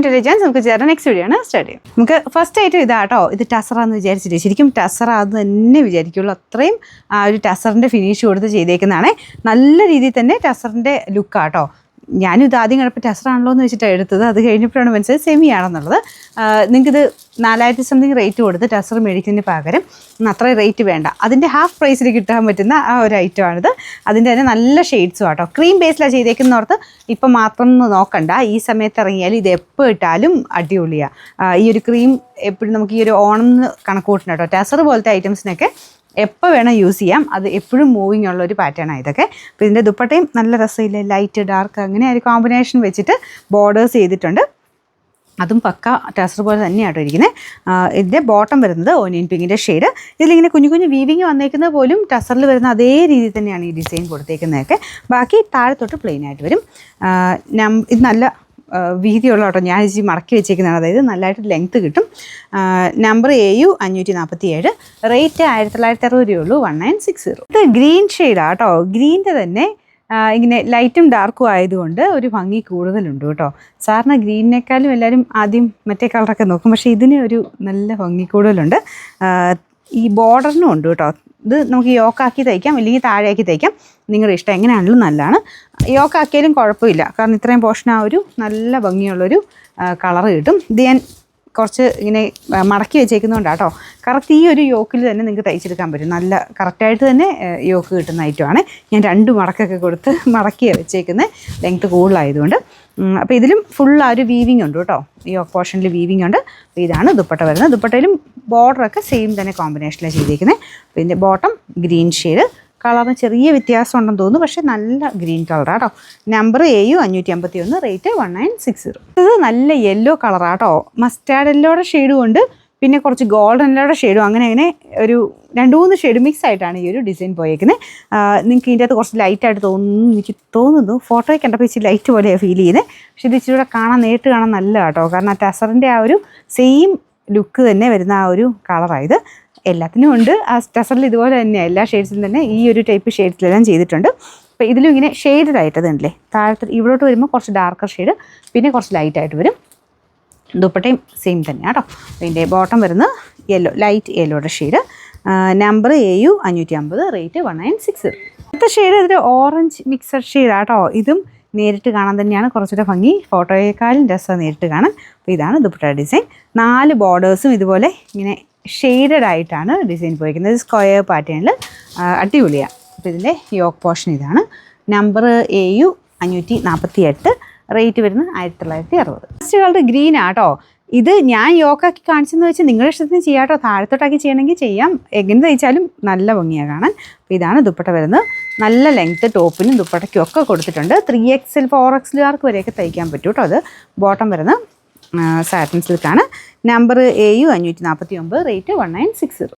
Intelligence നമുക്ക് ചേരാൻ next video ആണ് സ്റ്റാർട്ട് ചെയ്യാം. നമുക്ക് ഫസ്റ്റ് ആയിട്ട് ഇതാട്ടോ, ഇത് ടസറാന്ന് വിചാരിച്ചിട്ട് ശരിക്കും ടസറ അത് തന്നെ വിചാരിക്കുള്ളൂ. അത്രയും ഒരു ടസറിൻ്റെ ഫിനിഷ് കൊടുത്ത് ചെയ്തേക്കുന്നതാണ്. നല്ല രീതിയിൽ തന്നെ ടസറിൻ്റെ ലുക്കാട്ടോ. ഞാനും ഇത് ആദ്യം കണ്ടപ്പോൾ ടസറാണല്ലോ എന്ന് വെച്ചിട്ടാണ് എടുത്തത്. അത് കഴിഞ്ഞപ്പോഴാണ് മനസ്സിലായത് സെമി ആണെന്നുള്ളത്. നിങ്ങൾക്കിത് 4000 സംതിങ് റേറ്റ് കൊടുത്ത് ടസർ മേടിക്കുന്നതിന് പകരം അത്രയും റേറ്റ് വേണ്ട, അതിൻ്റെ ഹാഫ് പ്രൈസിൽ കിട്ടാൻ പറ്റുന്ന ആ ഒരു ഐറ്റമാണിത്. അതിൻ്റെ തന്നെ നല്ല ഷെയ്ഡ്സും ആട്ടോ. ക്രീം ബേസിലാണ് ചെയ്തേക്കുന്നോർത്ത് ഇപ്പം മാത്രം നോക്കണ്ട, ഈ സമയത്ത് ഇറങ്ങിയാൽ ഇത് എപ്പോൾ ഇട്ടാലും അടിപൊളിയാണ്. ഈ ഒരു ക്രീം എപ്പോഴും നമുക്ക് ഈ ഒരു ഓണം കണക്ക് കൂട്ടണം കേട്ടോ. ടസർ പോലത്തെ ഐറ്റംസിനൊക്കെ എപ്പോൾ വേണം യൂസ് ചെയ്യാം, അത് എപ്പോഴും മൂവിങ് ഉള്ള ഒരു പാറ്റേണാണ് ഇതൊക്കെ. അപ്പോൾ ഇതിൻ്റെ ദുപ്പട്ടയും നല്ല രസമില്ല, ലൈറ്റ് ഡാർക്ക് അങ്ങനെ ഒരു കോമ്പിനേഷൻ വെച്ചിട്ട് ബോർഡേഴ്സ് ചെയ്തിട്ടുണ്ട്. അതും പക്ക ടസർ പോലെ തന്നെയാട്ടോ ഇരിക്കുന്നത്. ഇതിൻ്റെ ബോട്ടം വരുന്നത് ഓനിയൻ പിങ്കിൻ്റെ ഷെയ്ഡ്. ഇതിലിങ്ങനെ കുഞ്ഞു കുഞ്ഞു വീവിങ് വന്നേക്കുന്നത് പോലും ടസറിൽ വരുന്ന അതേ രീതിയിൽ തന്നെയാണ് ഈ ഡിസൈൻ കൊടുത്തേക്കുന്നതൊക്കെ. ബാക്കി താഴെ തൊട്ട് പ്ലെയിൻ ആയിട്ട് വരും. ഇത് നല്ല വീതിയുള്ള കേട്ടോ, ഞാൻ ഇച്ചിരി മടക്കി വെച്ചേക്കുന്നതാണ്. അതായത് നല്ലതായിട്ട് ലെങ്ത്ത് കിട്ടും. നമ്പർ AU 547, റേറ്റ് 1960 രൂപയുള്ളൂ, 1960. ഇത് ഗ്രീൻ ഷെയ്ഡാണ് കേട്ടോ. ഗ്രീൻ്റെ തന്നെ ഇങ്ങനെ ലൈറ്റും ഡാർക്കും ആയതുകൊണ്ട് ഒരു ഭംഗി കൂടുതലുണ്ട് കേട്ടോ. സാറിന് ഗ്രീനിനേക്കാളും എല്ലാവരും ആദ്യം മറ്റേ കളറൊക്കെ നോക്കും, പക്ഷേ ഇതിന് ഒരു നല്ല ഭംഗി കൂടുതലുണ്ട്. ഈ ബോർഡറിനും ഉണ്ട് കേട്ടോ. ഇത് നമുക്ക് യോക്കാക്കി തയ്ക്കാം, ഇല്ലെങ്കിൽ താഴെയാക്കി തയ്ക്കാം, നിങ്ങളുടെ ഇഷ്ടം എങ്ങനെയാണെങ്കിലും നല്ലതാണ്. യോക്കാക്കിയാലും കുഴപ്പമില്ല, കാരണം ഇത്രയും പോർഷൻ ആ ഒരു നല്ല ഭംഗിയുള്ളൊരു കളറ് കിട്ടും. ഇത് ഞാൻ കുറച്ച് ഇങ്ങനെ മടക്കി വെച്ചേക്കുന്നതുകൊണ്ട് കേട്ടോ. കറക്റ്റ് ഈ ഒരു യോക്കിൽ തന്നെ നിങ്ങൾക്ക് തയ്ച്ചെടുക്കാൻ പറ്റും. നല്ല കറക്റ്റായിട്ട് തന്നെ യോക്ക് കിട്ടുന്ന ഐറ്റമാണ്. ഞാൻ 2 മടക്കൊക്കെ കൊടുത്ത് മടക്കിയാണ് വെച്ചേക്കുന്നത്, ലെങ്ത്ത് കൂടുതലായതുകൊണ്ട്. അപ്പോൾ ഇതിലും ഫുൾ ആ ഒരു വീവിങ് ഉണ്ട് കേട്ടോ. ഈ യോക്ക് പോർഷനിൽ വീവിങ് ഉണ്ട്. അപ്പോൾ ഇതാണ് ദുപ്പട്ട വരുന്നത്. ദുപ്പട്ടയിലും ബോർഡറൊക്കെ സെയിം തന്നെ കോമ്പിനേഷനിലാണ് ചെയ്തിരിക്കുന്നത്. അപ്പോൾ ഇതിൻ്റെ ബോട്ടം ഗ്രീൻ ഷെയ്ഡ്, കളറിന് ചെറിയ വ്യത്യാസം ഉണ്ടെന്ന് തോന്നുന്നു, പക്ഷേ നല്ല ഗ്രീൻ കളറാണ് കേട്ടോ. Number AU 551, rate 1960. ഇത് നല്ല യെല്ലോ കളറാട്ടോ. മസ്റ്റാർഡ് യെല്ലോയുടെ ഷെയ്ഡും ഉണ്ട്, പിന്നെ കുറച്ച് ഗോൾഡൻ യെല്ലോയുടെ ഷെയ്ഡും, അങ്ങനെ ഒരു 2-3 ഷെയ്ഡ് മിക്സ് ആയിട്ടാണ് ഈ ഒരു ഡിസൈൻ പോയേക്കുന്നത്. നിങ്ങൾക്ക് ഇതിൻ്റെ അകത്ത് കുറച്ച് ലൈറ്റായിട്ട് എനിക്ക് തോന്നുന്നു, ഫോട്ടോയിൽ കണ്ടപ്പോൾ ഇച്ചിരി ലൈറ്റ് പോലെയാണ് ഫീൽ ചെയ്യുന്നത്. പക്ഷേ ഇത് ഇച്ചിരി കൂടെ നേരിട്ട് കാണാൻ നല്ല കേട്ടോ, കാരണം ആ ടസറിൻ്റെ ആ ഒരു സെയിം ലുക്ക് തന്നെ വരുന്ന ആ ഒരു കളറായത്. എല്ലാത്തിനും ഉണ്ട്. ആ ടസറിൽ ഇതുപോലെ തന്നെയാണ്, എല്ലാ ഷെയ്ഡ്സിലും തന്നെ ഈ ഒരു ടൈപ്പ് ഷെയ്ഡ്സിലെല്ലാം ചെയ്തിട്ടുണ്ട്. അപ്പോൾ ഇതിലും ഇങ്ങനെ ഷെയ്ഡഡ് ഉണ്ടല്ലേ, താഴത്തെ ഇവിടോട്ട് വരുമ്പോൾ കുറച്ച് ഡാർക്കർ ഷെയ്ഡ്, പിന്നെ കുറച്ച് ലൈറ്റായിട്ട് വരും. ദുപ്പട്ടയും സെയിം തന്നെയാണ് കേട്ടോ. ഇതിൻ്റെ ബോട്ടം വരുന്നത് യെല്ലോ, ലൈറ്റ് യെല്ലോയുടെ ഷെയ്ഡ്. Number AU 550, rate 1960. അടുത്ത ഷെയ്ഡ് ഇതിൻ്റെ ഓറഞ്ച് മിക്സഡ് ഷെയ്ഡാണ് കേട്ടോ. ഇതും നേരിട്ട് കാണാൻ തന്നെയാണ് കുറച്ചുകൂടെ ഭംഗി, ഫോട്ടോയേക്കാളും രസം നേരിട്ട് കാണാൻ. അപ്പോൾ ഇതാണ് ദുപ്പട്ട ഡിസൈൻ. 4 ബോർഡേഴ്സും ഇതുപോലെ ഇങ്ങനെ ഷെയ്ഡഡ് ആയിട്ടാണ് ഡിസൈൻ പോയിരിക്കുന്നത്. സ്ക്വയർ പാറ്റേണിൽ അടിപൊളിയാണ്. അപ്പോൾ ഇതിൻ്റെ യോക്ക് പോർഷൻ ഇതാണ്. നമ്പർ AU 548, റേറ്റ് വരുന്നത് 1960. ഫസ്റ്റ് കളർ ഗ്രീൻ ആട്ടോ. ഇത് ഞാൻ യോക്കാക്കി കാണിച്ചെന്ന് വെച്ചാൽ നിങ്ങളുടെ ഇഷ്ടത്തിന് ചെയ്യാം കേട്ടോ. താഴത്തോട്ടാക്കി ചെയ്യണമെങ്കിൽ ചെയ്യാം, എങ്ങനെ തയ്ച്ചാലും നല്ല ഭംഗിയാണ് കാണാൻ. അപ്പോൾ ഇതാണ് ദുപ്പട്ട വരുന്നത്. നല്ല ലെങ്ത്ത് ടോപ്പിനും ദുപ്പട്ടയ്ക്കും ഒക്കെ കൊടുത്തിട്ടുണ്ട്. 3XL 4XL വരെയൊക്കെ തയ്ക്കാൻ പറ്റും കേട്ടോ. അത് ബോട്ടം വരുന്നത് സാറ്റിൻ സിൽക്കാണ്. Number AU 549, rate 1960.